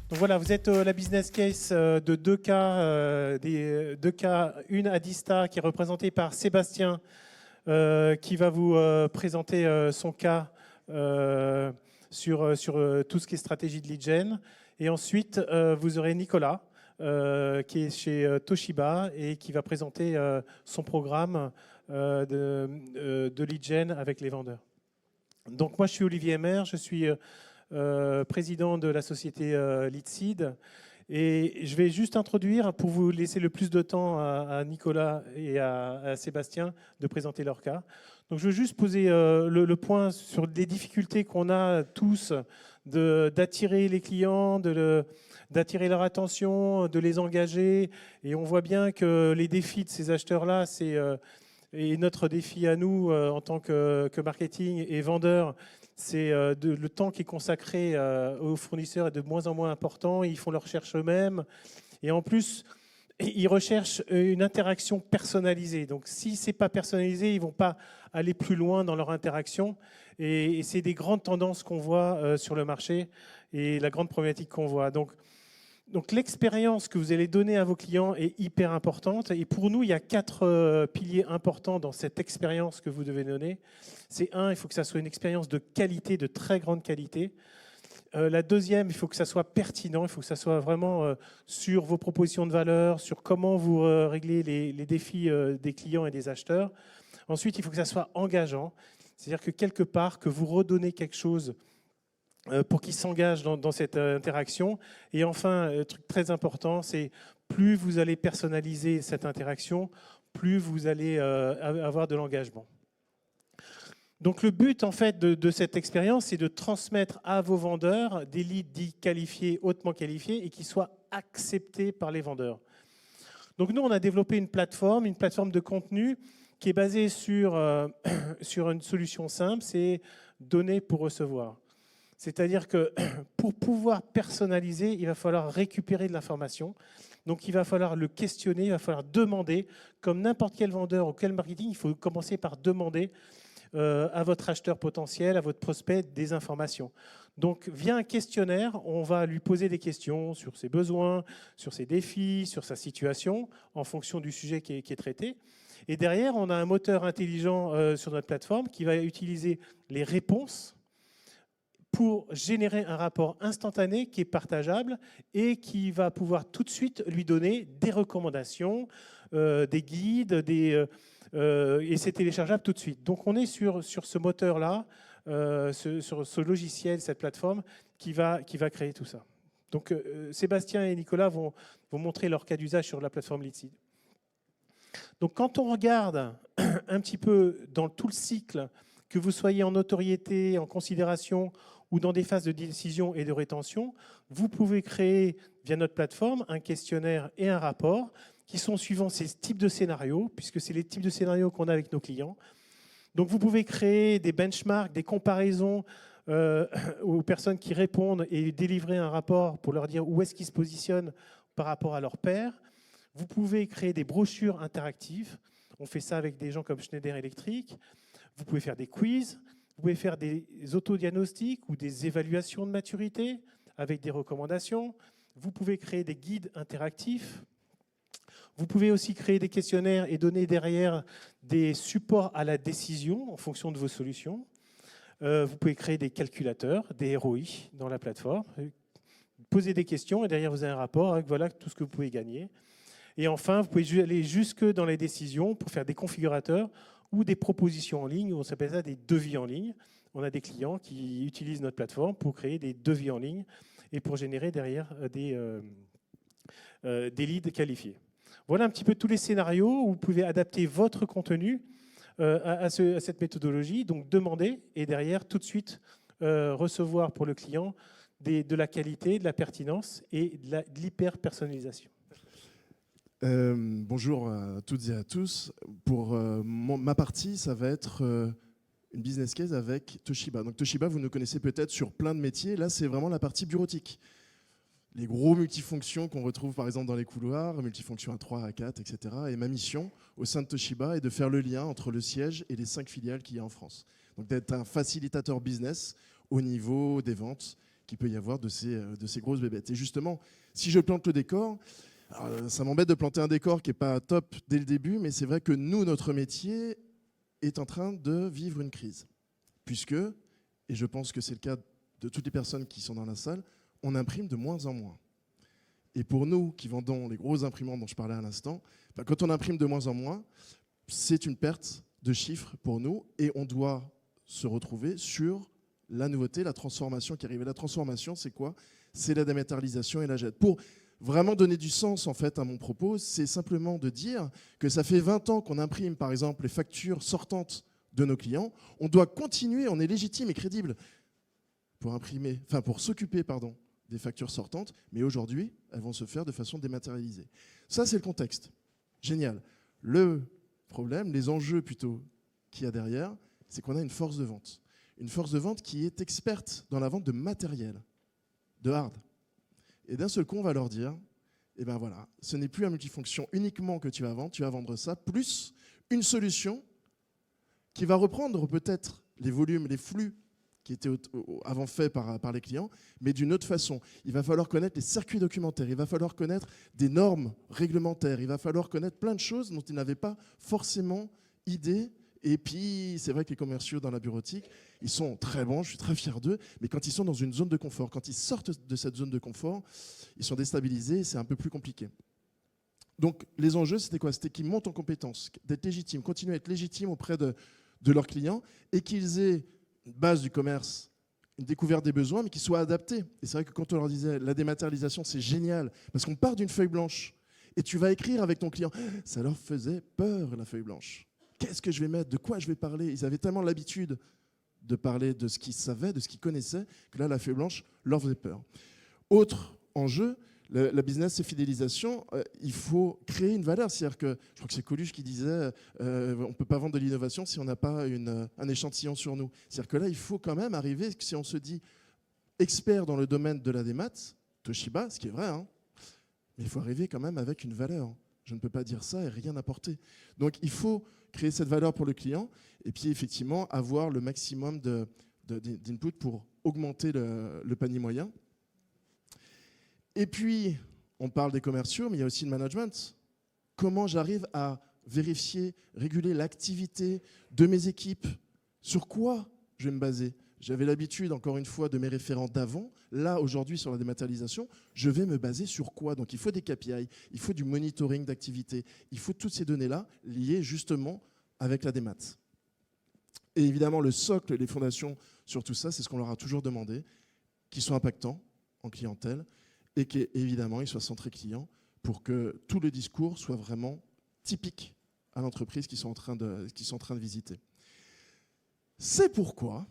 Donc voilà, vous êtes la business case de deux cas, deux cas, une à Dista qui est représentée par Sébastien, qui va vous présenter son cas sur tout ce qui est stratégie de lead gen. Et ensuite, vous aurez Nicolas, qui est chez Toshiba et qui va présenter son programme de lead gen avec les vendeurs. Donc moi, je suis Olivier Emer, je suis président de la société Leadseed. Et je vais juste introduire, pour vous laisser le plus de temps à Nicolas et à Sébastien de présenter leur cas. Donc je veux juste poser le point sur les difficultés qu'on a tous d'attirer les clients, d'attirer leur attention, de les engager. Et on voit bien que les défis de ces acheteurs-là, et notre défi à nous en tant que marketing et vendeurs, c'est le temps qui est consacré aux fournisseurs est de moins en moins important. Ils font leurs recherches eux-mêmes. Et en plus, ils recherchent une interaction personnalisée. Donc, si ce n'est pas personnalisé, ils ne vont pas aller plus loin dans leur interaction. Et c'est des grandes tendances qu'on voit sur le marché et la grande problématique qu'on voit. Donc l'expérience que vous allez donner à vos clients est hyper importante. Et pour nous, il y a 4 piliers importants dans cette expérience que vous devez donner. C'est un, il faut que ça soit une expérience de qualité, de très grande qualité. La deuxième, il faut que ça soit pertinent, il faut que ça soit vraiment sur vos propositions de valeur, sur comment vous réglez les défis des clients et des acheteurs. Ensuite, il faut que ça soit engageant, c'est-à-dire que quelque part, que vous redonnez quelque chose pour qu'ils s'engagent dans cette interaction. Et enfin, truc très important, c'est plus vous allez personnaliser cette interaction, plus vous allez avoir de l'engagement. Donc le but en fait de cette expérience, c'est de transmettre à vos vendeurs des leads dits qualifiés, hautement qualifiés, et qui soient acceptés par les vendeurs. Donc nous, on a développé une plateforme de contenu qui est basée sur une solution simple, c'est donner pour recevoir. C'est-à-dire que pour pouvoir personnaliser, il va falloir récupérer de l'information. Donc il va falloir le questionner, il va falloir demander. Comme n'importe quel vendeur ou quel marketing, il faut commencer par demander à votre acheteur potentiel, à votre prospect, des informations. Donc via un questionnaire, on va lui poser des questions sur ses besoins, sur ses défis, sur sa situation, en fonction du sujet qui est traité. Et derrière, on a un moteur intelligent sur notre plateforme qui va utiliser les réponses pour générer un rapport instantané qui est partageable et qui va pouvoir tout de suite lui donner des recommandations, des guides, et c'est téléchargeable tout de suite. Donc on est sur ce moteur-là, sur ce logiciel, cette plateforme qui va créer tout ça. Donc Sébastien et Nicolas vont montrer leur cas d'usage sur la plateforme Leadseed. Donc quand on regarde un petit peu dans tout le cycle, que vous soyez en notoriété, en considération ou dans des phases de décision et de rétention, vous pouvez créer via notre plateforme un questionnaire et un rapport qui sont suivants ces types de scénarios, puisque c'est les types de scénarios qu'on a avec nos clients. Donc vous pouvez créer des benchmarks, des comparaisons aux personnes qui répondent et délivrer un rapport pour leur dire où est-ce qu'ils se positionnent par rapport à leurs pairs. Vous pouvez créer des brochures interactives. On fait ça avec des gens comme Schneider Electric. Vous pouvez faire des quiz. Vous pouvez faire des autodiagnostics ou des évaluations de maturité avec des recommandations. Vous pouvez créer des guides interactifs. Vous pouvez aussi créer des questionnaires et donner derrière des supports à la décision en fonction de vos solutions. Vous pouvez créer des calculateurs, des ROI dans la plateforme. Poser des questions et derrière vous avez un rapport avec voilà tout ce que vous pouvez gagner. Et enfin, vous pouvez aller jusque dans les décisions pour faire des configurateurs ou des propositions en ligne, on s'appelle ça des devis en ligne. On a des clients qui utilisent notre plateforme pour créer des devis en ligne et pour générer derrière des leads qualifiés. Voilà un petit peu tous les scénarios où vous pouvez adapter votre contenu à cette méthodologie, donc demander et derrière tout de suite recevoir pour le client de la qualité, de la pertinence et de l'hyper-personnalisation. Bonjour à toutes et à tous. Pour ma partie, ça va être une business case avec Toshiba. Donc Toshiba, vous nous connaissez peut-être sur plein de métiers. Là, c'est vraiment la partie bureautique. Les gros multifonctions qu'on retrouve par exemple dans les couloirs, multifonctions A3, A4, etc. Et ma mission au sein de Toshiba est de faire le lien entre le siège et les 5 filiales qu'il y a en France. Donc d'être un facilitateur business au niveau des ventes qu'il peut y avoir de ces grosses bébêtes. Et justement, si je plante le décor, alors, ça m'embête de planter un décor qui n'est pas top dès le début, mais c'est vrai que nous, notre métier est en train de vivre une crise. Puisque, et je pense que c'est le cas de toutes les personnes qui sont dans la salle, on imprime de moins en moins. Et pour nous qui vendons les grosses imprimantes dont je parlais à l'instant, quand on imprime de moins en moins, c'est une perte de chiffres pour nous et on doit se retrouver sur la nouveauté, la transformation qui arrive. Et la transformation, c'est quoi? C'est la dématérialisation et la jette. Pour vraiment donner du sens en fait, à mon propos, c'est simplement de dire que ça fait 20 ans qu'on imprime par exemple les factures sortantes de nos clients. On doit continuer, on est légitime et crédible pour s'occuper des factures sortantes, mais aujourd'hui, elles vont se faire de façon dématérialisée. Ça, c'est le contexte. Génial. Le problème, les enjeux plutôt qu'il y a derrière, c'est qu'on a une force de vente. Une force de vente qui est experte dans la vente de matériel, de hard. Et d'un seul coup, on va leur dire, eh ben voilà, ce n'est plus un multifonction uniquement que tu vas vendre ça, plus une solution qui va reprendre peut-être les volumes, les flux qui étaient avant faits par les clients, mais d'une autre façon. Il va falloir connaître les circuits documentaires, il va falloir connaître des normes réglementaires, il va falloir connaître plein de choses dont ils n'avaient pas forcément idée. Et puis, c'est vrai que les commerciaux dans la bureautique, ils sont très bons, je suis très fier d'eux, mais quand ils sont dans une zone de confort, quand ils sortent de cette zone de confort, ils sont déstabilisés, c'est un peu plus compliqué. Donc, les enjeux, c'était quoi? C'était qu'ils montent en compétences, d'être légitimes, continuer à être légitimes auprès de leurs clients et qu'ils aient une base du commerce, une découverte des besoins, mais qui soit adaptée. Et c'est vrai que quand on leur disait la dématérialisation, c'est génial, parce qu'on part d'une feuille blanche et tu vas écrire avec ton client. Ça leur faisait peur, la feuille blanche. Qu'est-ce que je vais mettre? De quoi je vais parler? Ils avaient tellement l'habitude de parler de ce qu'ils savaient, de ce qu'ils connaissaient, que là, la feuille blanche leur faisait peur. Autre enjeu, la business et fidélisation, il faut créer une valeur. C'est-à-dire que, je crois que c'est Coluche qui disait on ne peut pas vendre de l'innovation si on n'a pas un échantillon sur nous. C'est-à-dire que là, il faut quand même arriver, si on se dit expert dans le domaine de la démat, Toshiba, ce qui est vrai, hein, mais il faut arriver quand même avec une valeur. Je ne peux pas dire ça et rien apporter. Donc, il faut créer cette valeur pour le client et puis, effectivement, avoir le maximum d'input pour augmenter le panier moyen. Et puis, on parle des commerciaux, mais il y a aussi le management. Comment j'arrive à vérifier, réguler l'activité de mes équipes? Sur quoi je vais me baser? J'avais l'habitude, encore une fois, de mes référents d'avant. Là, aujourd'hui, sur la dématérialisation, je vais me baser sur quoi? Donc, il faut des KPI, il faut du monitoring d'activité, il faut toutes ces données-là liées justement avec la démat. Et évidemment, le socle, les fondations sur tout ça, c'est ce qu'on leur a toujours demandé, qu'ils soient impactants en clientèle et qu'évidemment, ils soient centrés clients pour que tout le discours soit vraiment typique à l'entreprise qu'ils sont en train de visiter. C'est pourquoi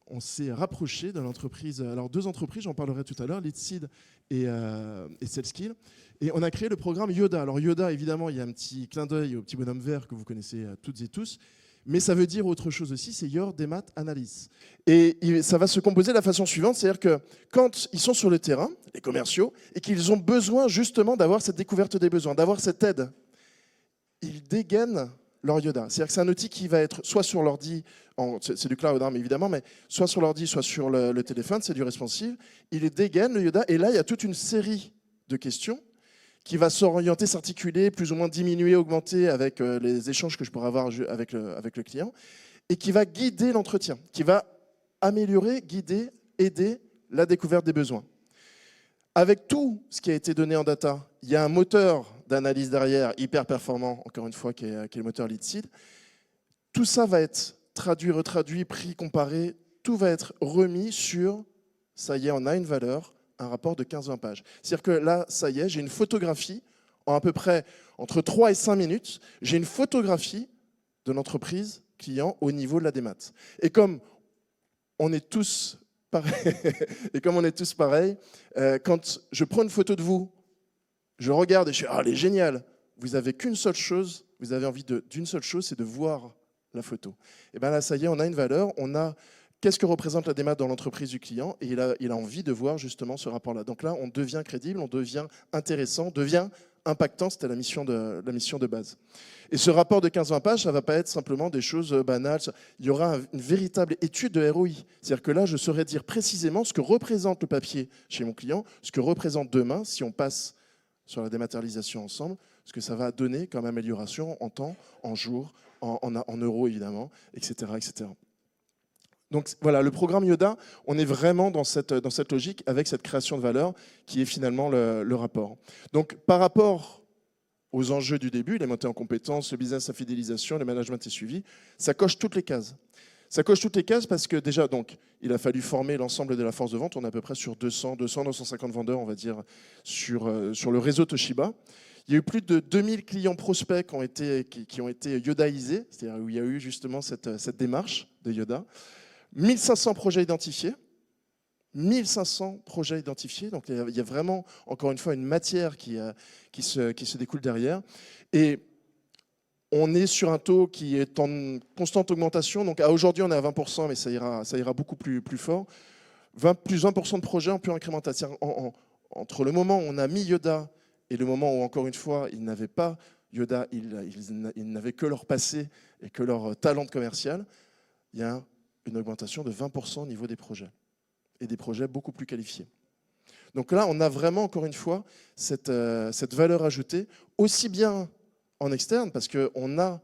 on s'est rapproché de l'entreprise, alors 2 entreprises, j'en parlerai tout à l'heure, Leadseed et SalesKill, et on a créé le programme Yoda. Alors Yoda, évidemment, il y a un petit clin d'œil au petit bonhomme vert que vous connaissez toutes et tous, mais ça veut dire autre chose aussi, c'est Your Demat Analysis. Et ça va se composer de la façon suivante, c'est-à-dire que quand ils sont sur le terrain, les commerciaux, et qu'ils ont besoin justement d'avoir cette découverte des besoins, d'avoir cette aide, ils dégainent leur Yoda. C'est-à-dire que c'est un outil qui va être soit sur l'ordi, c'est du cloud, hein, mais évidemment, mais soit sur l'ordi, soit sur le téléphone, c'est du responsive. Il dégaine le Yoda, et là, il y a toute une série de questions qui va s'orienter, s'articuler, plus ou moins diminuer, augmenter avec les échanges que je pourrais avoir avec le client, et qui va guider l'entretien, qui va améliorer, guider, aider la découverte des besoins. Avec tout ce qui a été donné en data, il y a un moteur d'analyse derrière, hyper performant, encore une fois, qui est le moteur Leadseed. Tout ça va être traduit, retraduit, pris, comparé, tout va être remis sur, ça y est, on a une valeur, un rapport de 15-20 pages. C'est-à-dire que là, ça y est, j'ai une photographie, en à peu près entre 3 et 5 minutes, j'ai une photographie de l'entreprise client au niveau de la démat. Et comme on est tous pareils, quand je prends une photo de vous, je regarde et je dis « Ah, elle est géniale !» Vous n'avez qu'une seule chose, vous avez envie d'une seule chose, c'est de voir la photo. Et bien là, ça y est, on a une valeur, on a qu'est-ce que représente la démat dans l'entreprise du client et il a envie de voir justement ce rapport-là. Donc là, on devient crédible, on devient intéressant, on devient impactant, c'était la mission de base. Et ce rapport de 15-20 pages, ça ne va pas être simplement des choses banales. Il y aura une véritable étude de ROI. C'est-à-dire que là, je saurais dire précisément ce que représente le papier chez mon client, ce que représente demain, si on passe sur la dématérialisation ensemble, ce que ça va donner comme amélioration en temps, en jours, en euros évidemment, etc., etc. Donc voilà, le programme Yoda, on est vraiment dans cette logique avec cette création de valeur qui est finalement le rapport. Donc par rapport aux enjeux du début, les montées en compétences, le business à fidélisation, le management et suivi, ça coche toutes les cases. Ça coche toutes les cases parce que déjà, donc, il a fallu former l'ensemble de la force de vente. On est à peu près sur 250 vendeurs, on va dire, sur le réseau Toshiba. Il y a eu plus de 2000 clients prospects qui ont été yodaisés, c'est-à-dire où il y a eu justement cette démarche de Yoda. 1500 projets identifiés. 1500 projets identifiés. Donc, il y a vraiment, encore une fois, une matière qui se découle derrière. Et on est sur un taux qui est en constante augmentation. Donc, aujourd'hui, on est à 20%, mais ça ira beaucoup plus fort. Plus 20% de projets en pure incrémentation. Entre le moment où on a mis Yoda et le moment où, encore une fois, ils n'avaient pas Yoda, ils n'avaient que leur passé et que leur talent commercial, il y a une augmentation de 20% au niveau des projets. Et des projets beaucoup plus qualifiés. Donc là, on a vraiment, encore une fois, cette valeur ajoutée, aussi bien en externe, parce qu'on a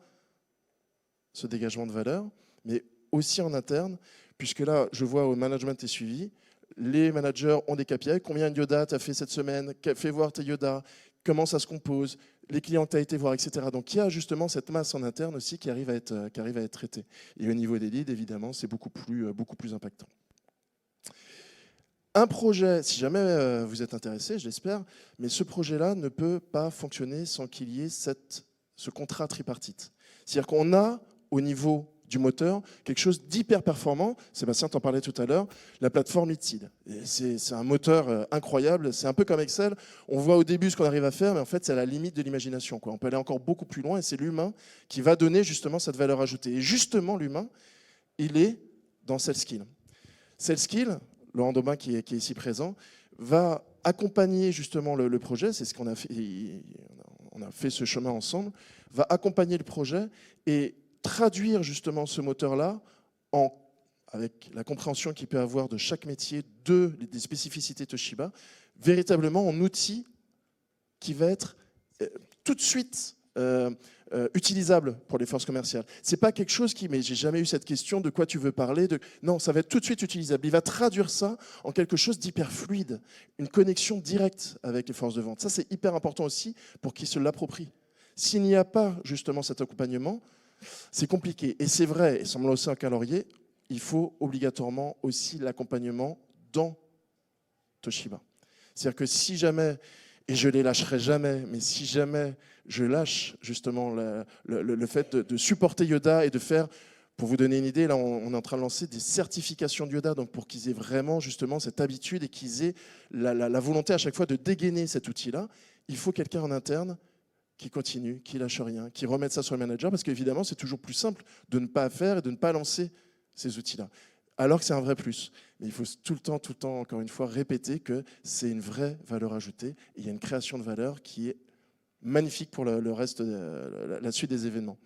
ce dégagement de valeur, mais aussi en interne, puisque là, je vois au management et suivi, les managers ont des KPI. Combien de Yoda tu as fait cette semaine? Fais voir tes Yoda. Comment ça se compose? Les clients que tu as été voir, etc. Donc il y a justement cette masse en interne aussi qui arrive à être traitée. Et au niveau des leads, évidemment, c'est beaucoup plus impactant. Un projet, si jamais vous êtes intéressé, je l'espère, mais ce projet-là ne peut pas fonctionner sans qu'il y ait ce contrat tripartite. C'est-à-dire qu'on a, au niveau du moteur, quelque chose d'hyper performant. Sébastien t'en parlait tout à l'heure, la plateforme Litseed. C'est un moteur incroyable, c'est un peu comme Excel. On voit au début ce qu'on arrive à faire, mais en fait, c'est à la limite de l'imagination. On peut aller encore beaucoup plus loin, et c'est l'humain qui va donner justement cette valeur ajoutée. Et justement, l'humain, il est dans SalesKill. SalesKill, Laurent Daubin qui est ici présent, va accompagner justement le projet, c'est ce qu'on a fait, on a fait ce chemin ensemble, va accompagner le projet et traduire justement ce moteur-là avec la compréhension qu'il peut avoir de chaque métier, des spécificités Toshiba, véritablement en outil qui va être tout de suite utilisable pour les forces commerciales. C'est pas quelque chose mais j'ai jamais eu cette question de quoi tu veux parler. Non, ça va être tout de suite utilisable. Il va traduire ça en quelque chose d'hyper fluide, une connexion directe avec les forces de vente. Ça, c'est hyper important aussi pour qu'ils se l'approprient. S'il n'y a pas justement cet accompagnement, c'est compliqué. Et c'est vrai, et semblant aussi un calorier, il faut obligatoirement aussi l'accompagnement dans Toshiba. C'est-à-dire que si jamais, et je ne les lâcherai jamais, mais si jamais je lâche justement le fait de supporter Yoda et de faire, pour vous donner une idée, là on est en train de lancer des certifications de Yoda, donc pour qu'ils aient vraiment justement cette habitude et qu'ils aient la volonté à chaque fois de dégainer cet outil-là, il faut quelqu'un en interne qui continue, qui lâche rien, qui remette ça sur le manager, parce qu'évidemment c'est toujours plus simple de ne pas faire et de ne pas lancer ces outils-là. Alors que c'est un vrai plus. Mais il faut tout le temps, encore une fois, répéter que c'est une vraie valeur ajoutée. Et il y a une création de valeur qui est magnifique pour le reste, la suite des événements.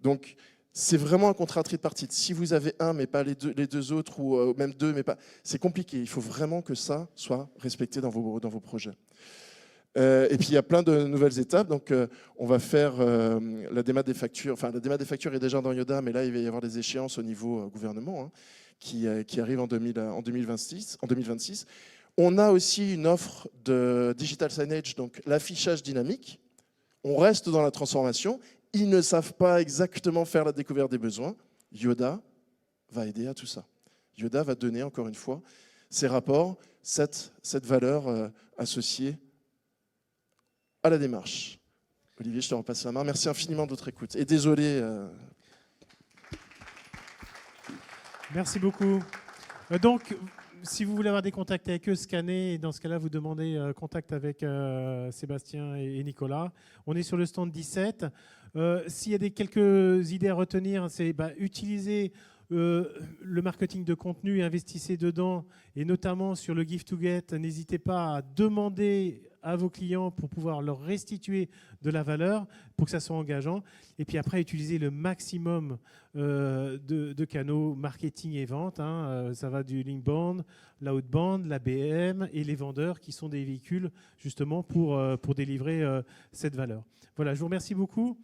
Donc, c'est vraiment un contrat tripartite. Si vous avez un, mais pas les deux autres, ou même deux, mais pas... C'est compliqué. Il faut vraiment que ça soit respecté dans vos projets. Et puis, il y a plein de nouvelles étapes. Donc, on va faire la démat des factures. Enfin, la démat des factures est déjà dans Yoda, mais là, il va y avoir des échéances au niveau gouvernement, hein, qui arrive en 2026. On a aussi une offre de digital signage, donc l'affichage dynamique. On reste dans la transformation. Ils ne savent pas exactement faire la découverte des besoins. Yoda va aider à tout ça. Yoda va donner, encore une fois, ces rapports, cette valeur associée à la démarche. Olivier, je te repasse la main. Merci infiniment de votre écoute. Et désolé. Merci beaucoup. Donc, si vous voulez avoir des contacts avec eux, scannez. Et dans ce cas-là, vous demandez contact avec Sébastien et Nicolas. On est sur le stand 17. S'il y a quelques idées à retenir, c'est utiliser le marketing de contenu et investissez dedans. Et notamment sur le Give to Get, n'hésitez pas à demander à vos clients pour pouvoir leur restituer de la valeur, pour que ça soit engageant. Et puis après, utiliser le maximum de canaux marketing et vente. Ça va du l'inbound, l'outbound, l'ABM et les vendeurs qui sont des véhicules justement pour délivrer cette valeur. Voilà, je vous remercie beaucoup.